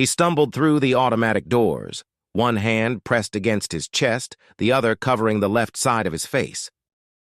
He stumbled through the automatic doors, one hand pressed against his chest, the other covering the left side of his face.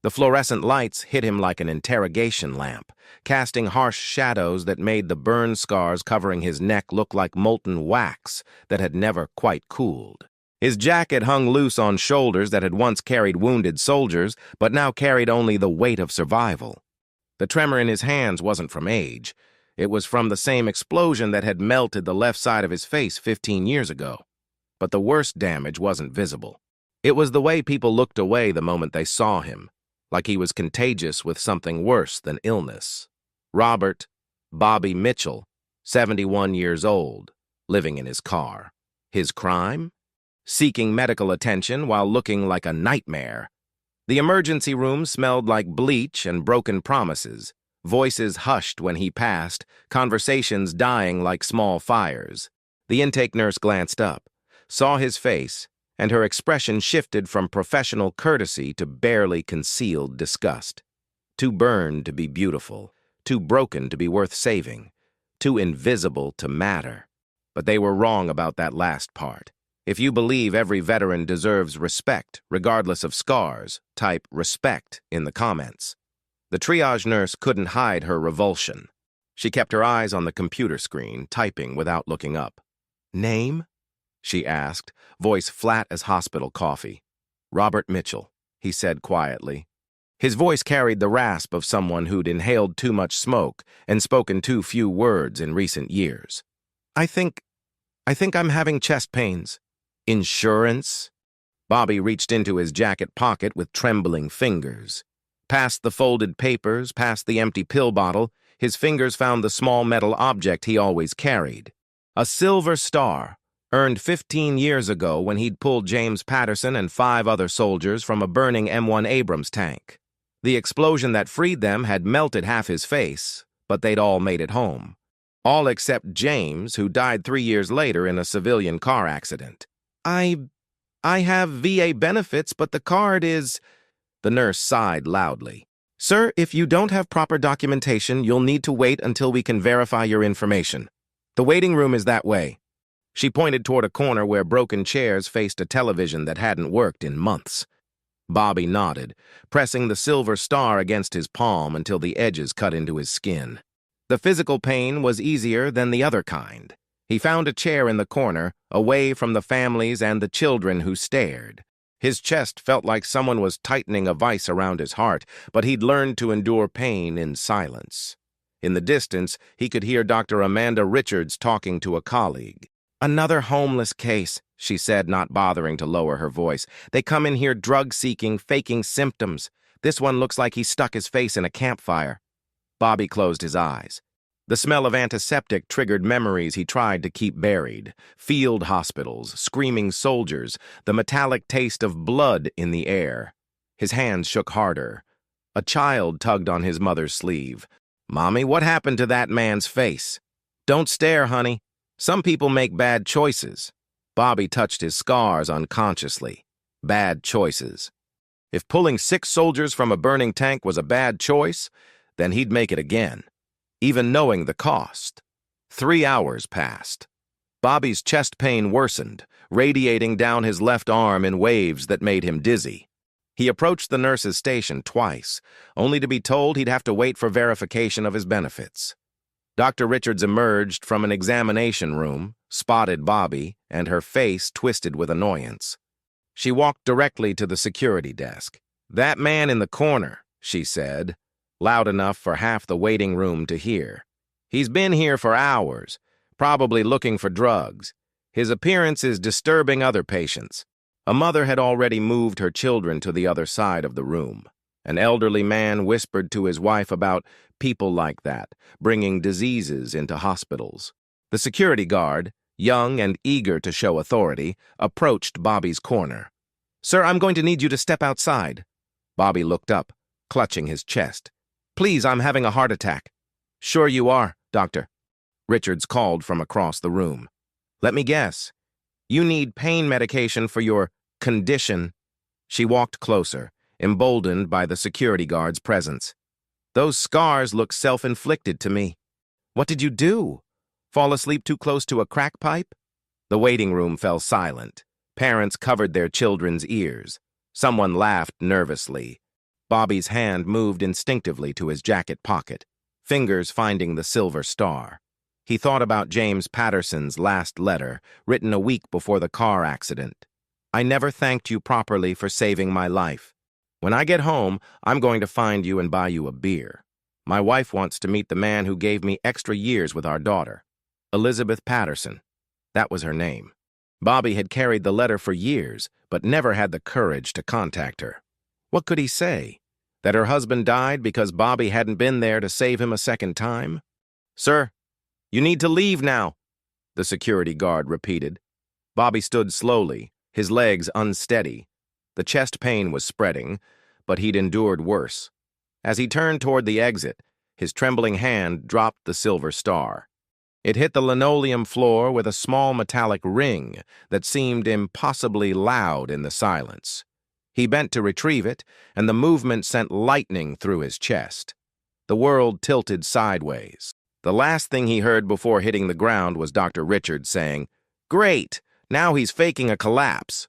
The fluorescent lights hit him like an interrogation lamp, casting harsh shadows that made the burn scars covering his neck look like molten wax that had never quite cooled. His jacket hung loose on shoulders that had once carried wounded soldiers, but now carried only the weight of survival. The tremor in his hands wasn't from age. It was from the same explosion that had melted the left side of his face 15 years ago. But the worst damage wasn't visible. It was the way people looked away the moment they saw him, like he was contagious with something worse than illness. Robert Bobby Mitchell, 71 years old, living in his car. His crime? Seeking medical attention while looking like a nightmare. The emergency room smelled like bleach and broken promises, voices hushed when he passed, conversations dying like small fires. The intake nurse glanced up, saw his face, and her expression shifted from professional courtesy to barely concealed disgust. Too burned to be beautiful, too broken to be worth saving, too invisible to matter. But they were wrong about that last part. If you believe every veteran deserves respect, regardless of scars, type respect in the comments. The triage nurse couldn't hide her revulsion. She kept her eyes on the computer screen, typing without looking up. "Name?" she asked, voice flat as hospital coffee. "Robert Mitchell," he said quietly. His voice carried the rasp of someone who'd inhaled too much smoke and spoken too few words in recent years. I think I'm having chest pains." "Insurance?" Bobby reached into his jacket pocket with trembling fingers. Past the folded papers, past the empty pill bottle, his fingers found the small metal object he always carried. A silver star, earned 15 years ago when he'd pulled James Patterson and 5 other soldiers from a burning M1 Abrams tank. The explosion that freed them had melted half his face, but they'd all made it home. All except James, who died 3 years later in a civilian car accident. I have VA benefits, but the card is..." The nurse sighed loudly. "Sir, if you don't have proper documentation, you'll need to wait until we can verify your information. The waiting room is that way." She pointed toward a corner where broken chairs faced a television that hadn't worked in months. Bobby nodded, pressing the silver star against his palm until the edges cut into his skin. The physical pain was easier than the other kind. He found a chair in the corner, away from the families and the children who stared. His chest felt like someone was tightening a vice around his heart, but he'd learned to endure pain in silence. In the distance, he could hear Dr. Amanda Richards talking to a colleague. "Another homeless case," she said, not bothering to lower her voice. "They come in here drug-seeking, faking symptoms. This one looks like he stuck his face in a campfire." Bobby closed his eyes. The smell of antiseptic triggered memories he tried to keep buried. Field hospitals, screaming soldiers, the metallic taste of blood in the air. His hands shook harder. A child tugged on his mother's sleeve. "Mommy, what happened to that man's face?" "Don't stare, honey. Some people make bad choices." Bobby touched his scars unconsciously. Bad choices. If pulling 6 soldiers from a burning tank was a bad choice, then he'd make it again, even knowing the cost. 3 hours passed. Bobby's chest pain worsened, radiating down his left arm in waves that made him dizzy. He approached the nurse's station twice, only to be told he'd have to wait for verification of his benefits. Dr. Richards emerged from an examination room, spotted Bobby, and her face twisted with annoyance. She walked directly to the security desk. "That man in the corner," she said, loud enough for half the waiting room to hear. "He's been here for hours, probably looking for drugs. His appearance is disturbing other patients." A mother had already moved her children to the other side of the room. An elderly man whispered to his wife about people like that, bringing diseases into hospitals. The security guard, young and eager to show authority, approached Bobby's corner. "Sir, I'm going to need you to step outside." Bobby looked up, clutching his chest. "Please, I'm having a heart attack." "Sure you are, doctor," Richards called from across the room. "Let me guess. You need pain medication for your condition." She walked closer, emboldened by the security guard's presence. "Those scars look self-inflicted to me." "What did you do?" Fall asleep too close to a crack pipe? The waiting room fell silent. Parents covered their children's ears. Someone laughed nervously. Bobby's hand moved instinctively to his jacket pocket, fingers finding the silver star. He thought about James Patterson's last letter, written a week before the car accident. I never thanked you properly for saving my life. When I get home, I'm going to find you and buy you a beer. My wife wants to meet the man who gave me extra years with our daughter. Elizabeth Patterson. That was her name. Bobby had carried the letter for years, but never had the courage to contact her. What could he say? That her husband died because Bobby hadn't been there to save him a second time? Sir, you need to leave now, the security guard repeated. Bobby stood slowly, his legs unsteady. The chest pain was spreading, but he'd endured worse. As he turned toward the exit, his trembling hand dropped the silver star. It hit the linoleum floor with a small metallic ring that seemed impossibly loud in the silence. He bent to retrieve it, and the movement sent lightning through his chest. The world tilted sideways. The last thing he heard before hitting the ground was Dr. Richards saying, "Great! Now he's faking a collapse."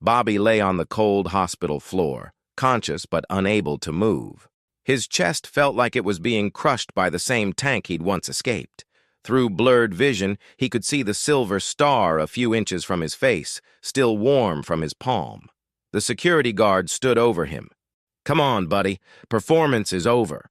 Bobby lay on the cold hospital floor, conscious but unable to move. His chest felt like it was being crushed by the same tank he'd once escaped. Through blurred vision, he could see the silver star a few inches from his face, still warm from his palm. The security guard stood over him. "Come on, buddy. Performance is over."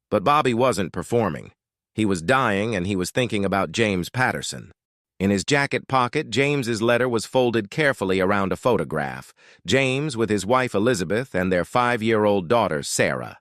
But Bobby wasn't performing. He was dying, and he was thinking about James Patterson. In his jacket pocket, James's letter was folded carefully around a photograph. James with his wife Elizabeth and their 5-year-old daughter Sarah.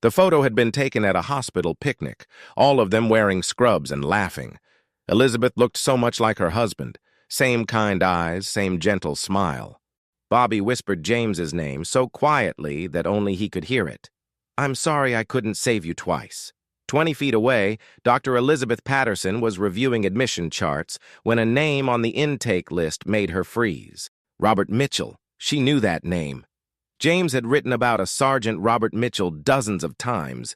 The photo had been taken at a hospital picnic, all of them wearing scrubs and laughing. Elizabeth looked so much like her husband. Same kind eyes, same gentle smile. Bobby whispered James's name so quietly that only he could hear it. "I'm sorry I couldn't save you twice." 20 feet away, Dr. Elizabeth Patterson was reviewing admission charts when a name on the intake list made her freeze. Robert Mitchell. She knew that name. James had written about a Sergeant Robert Mitchell dozens of times,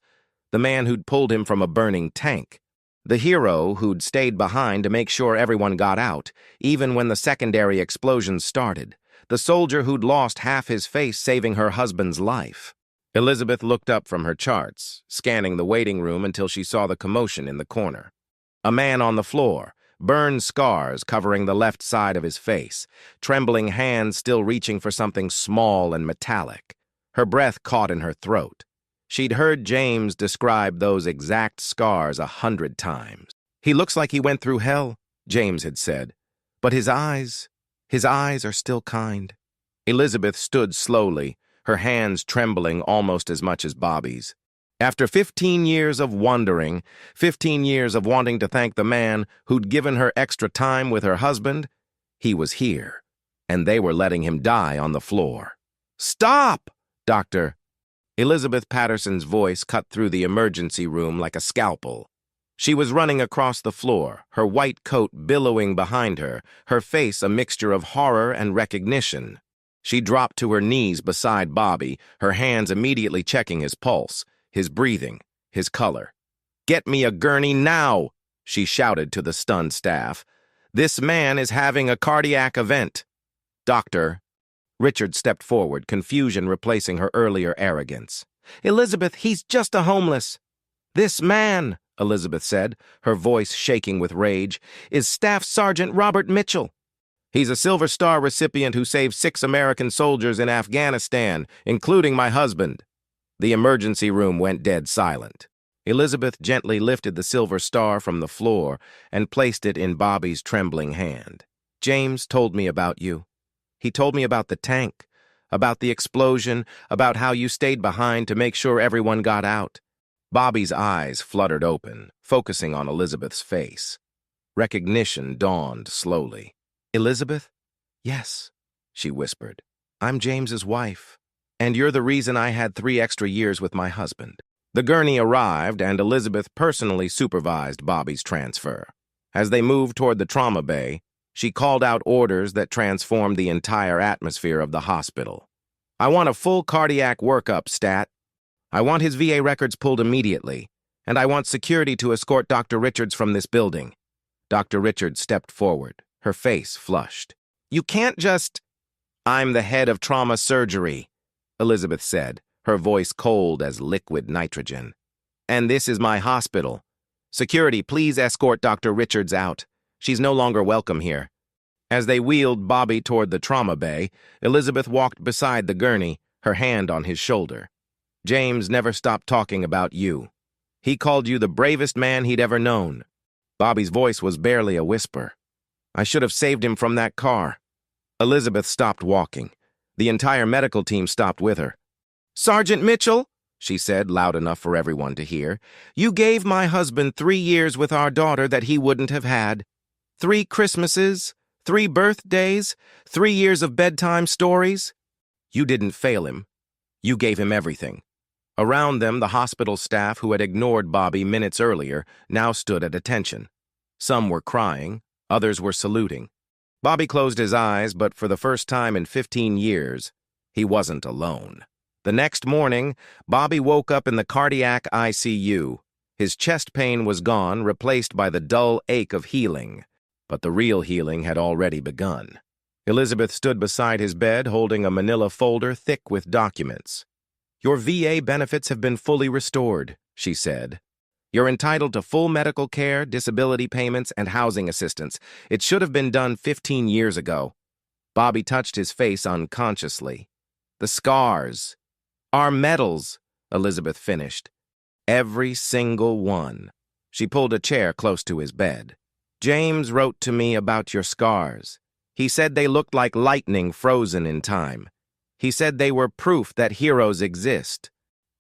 the man who'd pulled him from a burning tank, the hero who'd stayed behind to make sure everyone got out, even when the secondary explosions started, the soldier who'd lost half his face saving her husband's life. Elizabeth looked up from her charts, scanning the waiting room until she saw the commotion in the corner. A man on the floor, burned scars covering the left side of his face, trembling hands still reaching for something small and metallic. Her breath caught in her throat. She'd heard James describe those exact scars 100 times. "He looks like he went through hell," James had said. "But his eyes are still kind." Elizabeth stood slowly, her hands trembling almost as much as Bobby's. After 15 years of wondering, 15 years of wanting to thank the man who'd given her extra time with her husband, he was here, and they were letting him die on the floor. "Stop, Doctor!" Elizabeth Patterson's voice cut through the emergency room like a scalpel. She was running across the floor, her white coat billowing behind her, her face a mixture of horror and recognition. She dropped to her knees beside Bobby, her hands immediately checking his pulse, his breathing, his color. "Get me a gurney now!" she shouted to the stunned staff. "This man is having a cardiac event." "Doctor." Richard stepped forward, confusion replacing her earlier arrogance. "Elizabeth, he's just a homeless." "This man," Elizabeth said, her voice shaking with rage, "is Staff Sergeant Robert Mitchell. He's a Silver Star recipient who saved 6 American soldiers in Afghanistan, including my husband." The emergency room went dead silent. Elizabeth gently lifted the Silver Star from the floor and placed it in Bobby's trembling hand. "James told me about you. He told me about the tank, about the explosion, about how you stayed behind to make sure everyone got out." Bobby's eyes fluttered open, focusing on Elizabeth's face. Recognition dawned slowly. "Elizabeth?" "Yes," she whispered. "I'm James's wife, and you're the reason I had 3 extra years with my husband." The gurney arrived, and Elizabeth personally supervised Bobby's transfer. As they moved toward the trauma bay, she called out orders that transformed the entire atmosphere of the hospital. "I want a full cardiac workup, Stat. I want his VA records pulled immediately, and I want security to escort Dr. Richards from this building. Dr. Richards stepped forward, her face flushed. "You can't just—" "I'm the head of trauma surgery," Elizabeth said, her voice cold as liquid nitrogen. "And this is my hospital. Security, please escort Dr. Richards out. She's no longer welcome here." As they wheeled Bobby toward the trauma bay, Elizabeth walked beside the gurney, her hand on his shoulder. "James never stopped talking about you. He called you the bravest man he'd ever known." Bobby's voice was barely a whisper. "I should have saved him from that car." Elizabeth stopped walking. The entire medical team stopped with her. "Sergeant Mitchell," she said, loud enough for everyone to hear, "you gave my husband 3 years with our daughter that he wouldn't have had. 3 Christmases, 3 birthdays, 3 years of bedtime stories. You didn't fail him. You gave him everything." Around them, the hospital staff who had ignored Bobby minutes earlier now stood at attention. Some were crying, others were saluting. Bobby closed his eyes, but for the first time in 15 years, he wasn't alone. The next morning, Bobby woke up in the cardiac ICU. His chest pain was gone, replaced by the dull ache of healing. But the real healing had already begun. Elizabeth stood beside his bed, holding a manila folder thick with documents. "Your VA benefits have been fully restored," she said. "You're entitled to full medical care, disability payments, and housing assistance. It should have been done 15 years ago." Bobby touched his face unconsciously. "The scars. Our medals," Elizabeth finished. "Every single one." She pulled a chair close to his bed. "James wrote to me about your scars. He said they looked like lightning frozen in time. He said they were proof that heroes exist."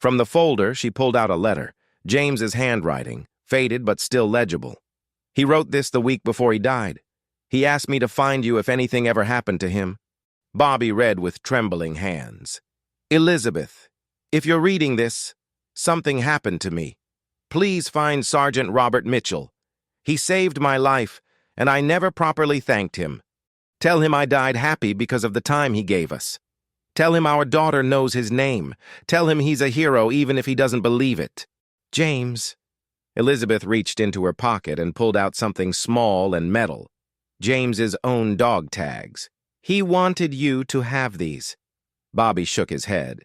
From the folder, she pulled out a letter, James's handwriting, faded but still legible. "He wrote this the week before he died. He asked me to find you if anything ever happened to him." Bobby read with trembling hands. "Elizabeth, if you're reading this, something happened to me. Please find Sergeant Robert Mitchell. He saved my life, and I never properly thanked him. Tell him I died happy because of the time he gave us. Tell him our daughter knows his name. Tell him he's a hero even if he doesn't believe it. James." Elizabeth reached into her pocket and pulled out something small and metal. James's own dog tags. "He wanted you to have these." Bobby shook his head.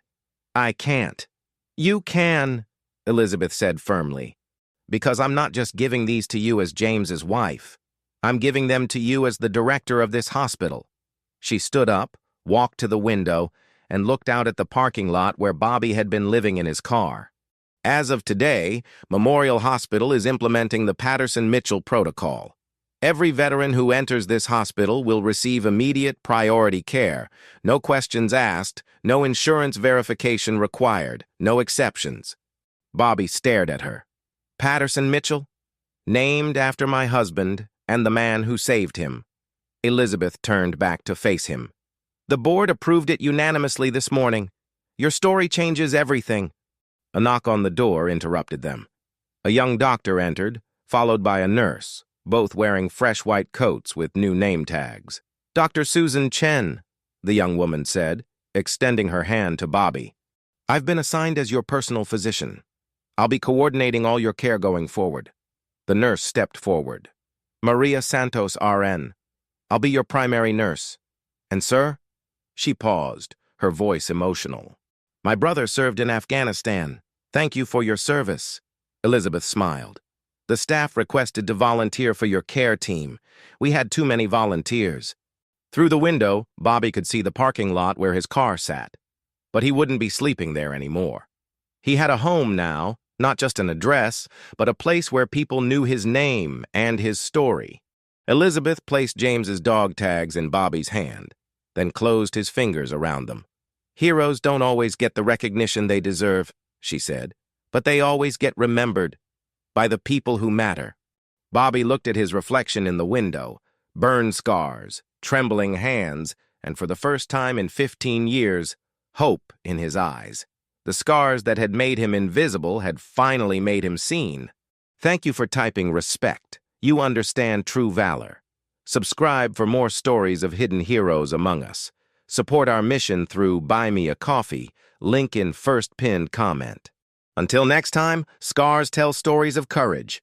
"I can't." "You can," Elizabeth said firmly. "Because I'm not just giving these to you as James's wife. I'm giving them to you as the director of this hospital." She stood up, walked to the window, and looked out at the parking lot where Bobby had been living in his car. "As of today, Memorial Hospital is implementing the Patterson-Mitchell protocol. Every veteran who enters this hospital will receive immediate priority care, no questions asked, no insurance verification required, no exceptions." Bobby stared at her. "Patterson-Mitchell? Named after my husband and the man who saved him." Elizabeth turned back to face him. "The board approved it unanimously this morning. Your story changes everything." A knock on the door interrupted them. A young doctor entered, followed by a nurse, both wearing fresh white coats with new name tags. "Dr. Susan Chen," the young woman said, extending her hand to Bobby. "I've been assigned as your personal physician. I'll be coordinating all your care going forward." The nurse stepped forward. "Maria Santos, RN. I'll be your primary nurse. And sir?" She paused, her voice emotional. "My brother served in Afghanistan. Thank you for your service." Elizabeth smiled. "The staff requested to volunteer for your care team. We had too many volunteers." Through the window, Bobby could see the parking lot where his car sat. But he wouldn't be sleeping there anymore. He had a home now, not just an address, but a place where people knew his name and his story. Elizabeth placed James's dog tags in Bobby's hand, then closed his fingers around them. "Heroes don't always get the recognition they deserve," she said, "but they always get remembered by the people who matter." Bobby looked at his reflection in the window, burn scars, trembling hands, and for the first time in 15 years, hope in his eyes. The scars that had made him invisible had finally made him seen. Thank you for typing respect. You understand true valor. Subscribe for more stories of hidden heroes among us. Support our mission through Buy Me a Coffee, link in first pinned comment. Until next time, scars tell stories of courage.